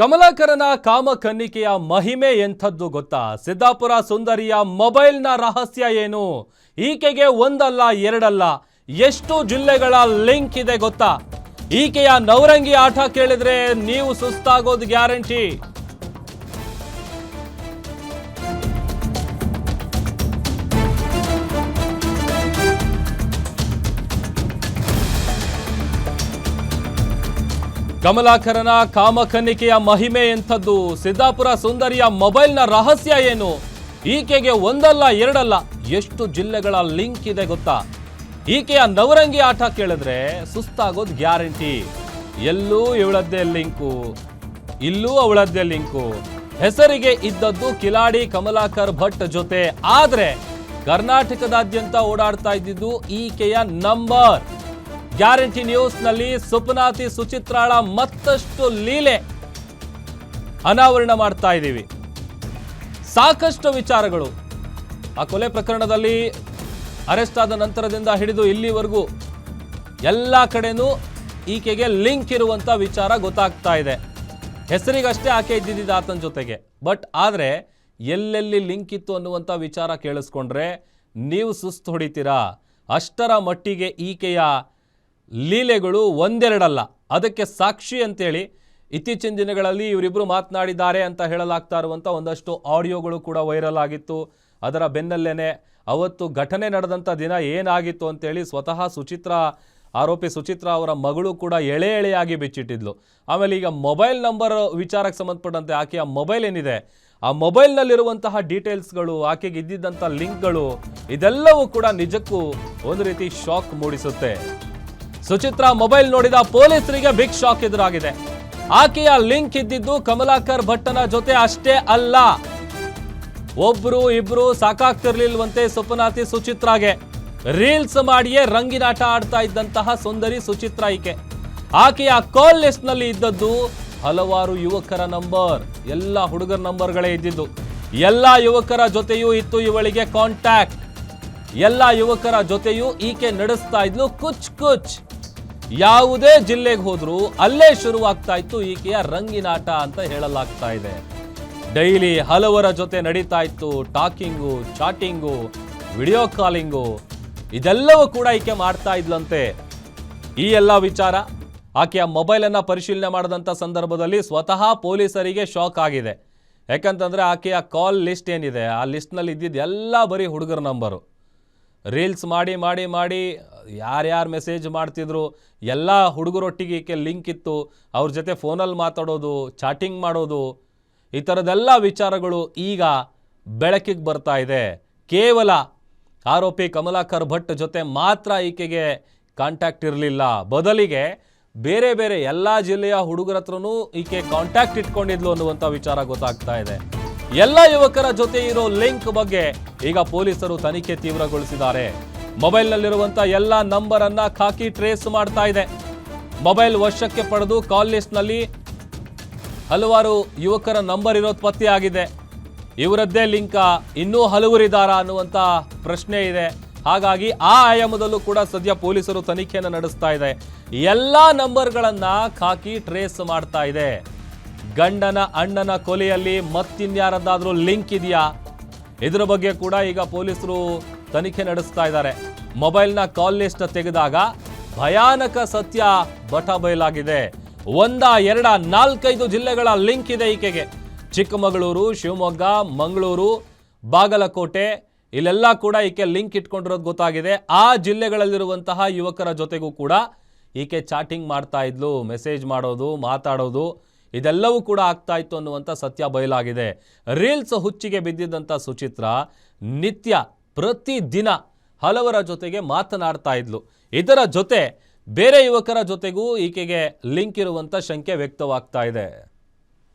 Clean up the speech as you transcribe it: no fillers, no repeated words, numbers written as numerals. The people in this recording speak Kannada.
ಕಮಲಾಕರನ ಕಾಮಕನ್ನಿಕೆಯ ಮಹಿಮೆ ಎಂಥದ್ದು ಗೊತ್ತಾ? ಸಿದ್ದಾಪುರ ಸುಂದರಿಯ ಮೊಬೈಲ್ನ ರಹಸ್ಯ ಏನು? ಈಕೆಗೆ ಒಂದಲ್ಲ ಎರಡಲ್ಲ ಎಷ್ಟು ಜಿಲ್ಲೆಗಳ ಲಿಂಕ್ ಇದೆ ಗೊತ್ತಾ? ಈಕೆಯ ನವರಂಗಿ ಆಟ ಕೇಳಿದ್ರೆ ನೀವು ಸುಸ್ತಾಗೋದು ಗ್ಯಾರಂಟಿ. ಕಮಲಾಕರನ ಕಾಮಕನ್ನಿಕೆಯ ಮಹಿಮೆ ಎಂಥದ್ದು? ಸಿದ್ದಾಪುರ ಸುಂದರಿಯ ಮೊಬೈಲ್ನ ರಹಸ್ಯ ಏನು? ಈಕೆಗೆ ಒಂದಲ್ಲ ಎರಡಲ್ಲ ಎಷ್ಟು ಜಿಲ್ಲೆಗಳ ಲಿಂಕ್ ಇದೆ ಗೊತ್ತಾ? ಈಕೆಯ ನವರಂಗಿ ಆಟ ಕೇಳಿದ್ರೆ ಸುಸ್ತಾಗೋದು ಗ್ಯಾರಂಟಿ. ಎಲ್ಲೂ ಇವಳದ್ದೇ ಲಿಂಕು, ಇಲ್ಲೂ ಅವಳದ್ದೇ ಲಿಂಕು. ಹೆಸರಿಗೆ ಇದ್ದದ್ದು ಕಿಲಾಡಿ ಕಮಲಾಕರ್ ಭಟ್ ಜೊತೆ, ಆದ್ರೆ ಕರ್ನಾಟಕದಾದ್ಯಂತ ಓಡಾಡ್ತಾ ಇದ್ದಿದ್ದು ಈಕೆಯ ನಂಬರ್. ಗ್ಯಾರಂಟಿ ನ್ಯೂಸ್ ನಲ್ಲಿ ಸುಪನಾತಿ ಸುಚಿತ್ರಾಳ ಮತ್ತಷ್ಟು ಲೀಲೆ ಅನಾವರಣ ಮಾಡ್ತಾ ಇದ್ದೀವಿ. ಸಾಕಷ್ಟು ವಿಚಾರಗಳು ಆ ಕೊಲೆ ಪ್ರಕರಣದಲ್ಲಿ ಅರೆಸ್ಟ್ ಆದ ನಂತರದಿಂದ ಹಿಡಿದು ಇಲ್ಲಿವರೆಗೂ ಎಲ್ಲ ಕಡೆನೂ ಈಕೆಗೆ ಲಿಂಕ್ ಇರುವಂತ ವಿಚಾರ ಗೊತ್ತಾಗ್ತಾ ಇದೆ. ಹೆಸರಿಗಷ್ಟೇ ಆಕೆ ಇದ್ದಿದ್ದ ಆತನ ಜೊತೆಗೆ, ಬಟ್ ಆದ್ರೆ ಎಲ್ಲೆಲ್ಲಿ ಲಿಂಕ್ ಇತ್ತು ಅನ್ನುವಂಥ ವಿಚಾರ ಕೇಳಿಸ್ಕೊಂಡ್ರೆ ನೀವು ಸುಸ್ತು ಹೊಡಿತೀರಾ. ಅಷ್ಟರ ಮಟ್ಟಿಗೆ ಈಕೆಯ ಲೀಲೆಗಳು ಒಂದೆರಡಲ್ಲ. ಅದಕ್ಕೆ ಸಾಕ್ಷಿ ಅಂತೇಳಿ ಇತ್ತೀಚಿನ ದಿನಗಳಲ್ಲಿ ಇವರಿಬ್ಬರು ಮಾತನಾಡಿದ್ದಾರೆ ಅಂತ ಹೇಳಲಾಗ್ತಾ ಇರುವಂಥ ಒಂದಷ್ಟು ಆಡಿಯೋಗಳು ಕೂಡ ವೈರಲ್ ಆಗಿತ್ತು. ಅದರ ಬೆನ್ನಲ್ಲೇನೆ ಅವತ್ತು ಘಟನೆ ನಡೆದಂಥ ದಿನ ಏನಾಗಿತ್ತು ಅಂತೇಳಿ ಸ್ವತಃ ಆರೋಪಿ ಸುಚಿತ್ರಾ ಅವರ ಮಗಳು ಕೂಡ ಎಳೆಯಾಗಿ ಬಿಚ್ಚಿಟ್ಟಿದ್ಲು. ಆಮೇಲೆ ಈಗ ಮೊಬೈಲ್ ನಂಬರ್ ವಿಚಾರಕ್ಕೆ ಸಂಬಂಧಪಟ್ಟಂತೆ ಆಕೆಯ ಮೊಬೈಲ್ ಏನಿದೆ, ಆ ಮೊಬೈಲ್ನಲ್ಲಿರುವಂತಹ ಡೀಟೇಲ್ಸ್ಗಳು, ಆಕೆಗೆ ಇದ್ದಿದ್ದಂಥ ಲಿಂಕ್ಗಳು, ಇದೆಲ್ಲವೂ ಕೂಡ ನಿಜಕ್ಕೂ ಒಂದು ರೀತಿ ಶಾಕ್ ಮೂಡಿಸುತ್ತೆ. ಸುಚಿತ್ರಾ ಮೊಬೈಲ್ ನೋಡಿದ ಪೊಲೀಸರಿಗೆ ಬಿಗ್ ಶಾಕ್ ಎದುರಾಗಿದೆ. ಆಕೆಯ ಲಿಂಕ್ ಇದ್ದಿದ್ದು ಕಮಲಾಕರ್ ಭಟ್ಟನ ಜೊತೆ ಅಷ್ಟೇ ಅಲ್ಲ, ಒಬ್ರು ಇಬ್ರು ಸಾಕಾಗ್ತಿರ್ಲಿಲ್ವಂತೆ ಸುಪನಾತಿ ಸುಚಿತ್ರಾಗೆ. ರೀಲ್ಸ್ ಮಾಡಿಯೇ ರಂಗಿನಾಟ ಆಡ್ತಾ ಇದ್ದಂತಹ ಸುಂದರಿ ಸುಚಿತ್ರಾ ಈಕೆ. ಆಕೆಯ ಕಾಲ್ ಲಿಸ್ಟ್ ನಲ್ಲಿ ಇದ್ದದ್ದು ಹಲವಾರು ಯುವಕರ ನಂಬರ್, ಎಲ್ಲ ಹುಡುಗರ ನಂಬರ್ಗಳೇ ಇದ್ದಿದ್ದು. ಎಲ್ಲ ಯುವಕರ ಜೊತೆಯೂ ಇತ್ತು ಇವಳಿಗೆ ಕಾಂಟ್ಯಾಕ್ಟ್. ಎಲ್ಲ ಯುವಕರ ಜೊತೆಯೂ ಈಕೆ ನಡೆಸ್ತಾ ಇದ್ಲು ಕುಚ್. ಯಾವುದೇ ಜಿಲ್ಲೆಗೆ ಹೋದ್ರು ಅಲ್ಲೇ ಶುರುವಾಗ್ತಾ ಇತ್ತು ಈಕೆಯ ರಂಗಿನಾಟ ಅಂತ ಹೇಳಲಾಗ್ತಾ ಇದೆ. ಡೈಲಿ ಹಲವರ ಜೊತೆ ನಡೀತಾ ಇತ್ತು ಟಾಕಿಂಗು, ಚಾಟಿಂಗು, ವಿಡಿಯೋ ಕಾಲಿಂಗು, ಇದೆಲ್ಲವೂ ಕೂಡ ಈಕೆ ಮಾಡ್ತಾ ಇದ್ಲಂತೆ. ಈ ಎಲ್ಲ ವಿಚಾರ ಆಕೆಯ ಮೊಬೈಲನ್ನು ಪರಿಶೀಲನೆ ಮಾಡಿದಂಥ ಸಂದರ್ಭದಲ್ಲಿ ಸ್ವತಃ ಪೊಲೀಸರಿಗೆ ಶಾಕ್ ಆಗಿದೆ. ಯಾಕಂತಂದರೆ ಆಕೆಯ ಕಾಲ್ ಲಿಸ್ಟ್ ಏನಿದೆ, ಆ ಲಿಸ್ಟ್ನಲ್ಲಿ ಇದ್ದಿದ್ದು ಎಲ್ಲ ಬರೀ ಹುಡುಗರ ನಂಬರು. ರೀಲ್ಸ್ ಮಾಡಿ ಯಾರ್ಯಾರು ಮೆಸೇಜ್ ಮಾಡ್ತಿದ್ರು ಎಲ್ಲ ಹುಡುಗರೊಟ್ಟಿಗೆ ಈಕೆ ಲಿಂಕ್ ಇತ್ತು. ಅವ್ರ ಜೊತೆ ಫೋನಲ್ಲಿ ಮಾತಾಡೋದು, ಚಾಟಿಂಗ್ ಮಾಡೋದು, ಈ ಥರದ್ದೆಲ್ಲ ವಿಚಾರಗಳು ಈಗ ಬೆಳಕಿಗೆ ಬರ್ತಾ ಇದೆ. ಕೇವಲ ಆರೋಪಿ ಕಮಲಾಕರ್ ಭಟ್ ಜೊತೆ ಮಾತ್ರ ಈಕೆಗೆ ಕಾಂಟ್ಯಾಕ್ಟ್ ಇರಲಿಲ್ಲ, ಬದಲಿಗೆ ಬೇರೆ ಬೇರೆ ಎಲ್ಲ ಜಿಲ್ಲೆಯ ಹುಡುಗರ ಹತ್ರನೂ ಈಕೆ ಕಾಂಟ್ಯಾಕ್ಟ್ ಇಟ್ಕೊಂಡಿದ್ಲು ಅನ್ನುವಂಥ ವಿಚಾರ ಗೊತ್ತಾಗ್ತಾ ಇದೆ. ಎಲ್ಲ ಯುವಕರ ಜೊತೆ ಇರೋ ಲಿಂಕ್ ಬಗ್ಗೆ ಈಗ ಪೊಲೀಸರು ತನಿಖೆ ತೀವ್ರಗೊಳಿಸಿದ್ದಾರೆ. ಮೊಬೈಲ್ನಲ್ಲಿರುವಂಥ ಎಲ್ಲ ನಂಬರ್ ಅನ್ನ ಖಾಕಿ ಟ್ರೇಸ್ ಮಾಡ್ತಾ ಇದೆ. ಮೊಬೈಲ್ ವಶಕ್ಕೆ ಪಡೆದು ಕಾಲ್ ಲಿಸ್ಟ್ನಲ್ಲಿ ಹಲವಾರು ಯುವಕರ ನಂಬರ್ ಇರೋದು ಪತ್ತೆಯಾಗಿದೆ. ಇವರದ್ದೇ ಲಿಂಕ, ಇನ್ನೂ ಹಲವರಿದ್ದಾರಾ ಅನ್ನುವಂಥ ಪ್ರಶ್ನೆ ಇದೆ. ಹಾಗಾಗಿ ಆ ಆಯಾಮದಲ್ಲೂ ಕೂಡ ಸದ್ಯ ಪೊಲೀಸರು ತನಿಖೆಯನ್ನು ನಡೆಸ್ತಾ ಇದೆ. ಎಲ್ಲ ನಂಬರ್ಗಳನ್ನ ಖಾಕಿ ಟ್ರೇಸ್ ಮಾಡ್ತಾ ಇದೆ. ಗಂಡನ ಅಣ್ಣನ ಕೊಲೆಯಲ್ಲಿ ಮತ್ತಿನ್ಯಾರದ್ದಾದ್ರೂ ಲಿಂಕ್ ಇದೆಯಾ, ಇದರ ಬಗ್ಗೆ ಕೂಡ ಈಗ ಪೊಲೀಸರು ತನಿಖೆ ನಡೆಸ್ತಾ ಇದ್ದಾರೆ. ಮೊಬೈಲ್ನ ಕಾಲ್ ಲಿಸ್ಟ್ ತೆಗೆದಾಗ ಭಯಾನಕ ಸತ್ಯ ಬಯಲಾಗಿದೆ. 1, 2, 4, 5 ಜಿಲ್ಲೆಗಳ ಲಿಂಕ್ ಇದೆ ಈಕೆಗೆ. ಚಿಕ್ಕಮಗಳೂರು, ಶಿವಮೊಗ್ಗ, ಮಂಗಳೂರು, ಬಾಗಲಕೋಟೆ, ಇಲ್ಲೆಲ್ಲ ಕೂಡ ಈಕೆ ಲಿಂಕ್ ಇಟ್ಕೊಂಡಿರೋದು ಗೊತ್ತಾಗಿದೆ. ಆ ಜಿಲ್ಲೆಗಳಲ್ಲಿರುವಂತಹ ಯುವಕರ ಜೊತೆಗೂ ಕೂಡ ಈಕೆ ಚಾಟಿಂಗ್ ಮಾಡ್ತಾ ಇದ್ಲು, ಮೆಸೇಜ್ ಮಾಡೋದು, ಮಾತಾಡೋದು, ಇದೆಲ್ಲವೂ ಕೂಡ ಆಗ್ತಾ ಇತ್ತು ಅನ್ನುವಂಥ ಸತ್ಯ ಬಯಲಾಗಿದೆ. ರೀಲ್ಸ್ ಹುಚ್ಚಿಗೆ ಬಿದ್ದಿದ್ದಂಥ ಸುಚಿತ್ರಾ ನಿತ್ಯ ಪ್ರತಿದಿನ ಹಲವರ ಜೊತೆಗೆ ಮಾತನಾಡ್ತಾ ಇದ್ಲು. ಇದರ ಜೊತೆ ಬೇರೆ ಯುವಕರ ಜೊತೆಗೂ ಈಕೆಗೆ ಲಿಂಕ್ ಇರುವಂಥ ಶಂಕೆ ವ್ಯಕ್ತವಾಗ್ತಾ ಇದೆ.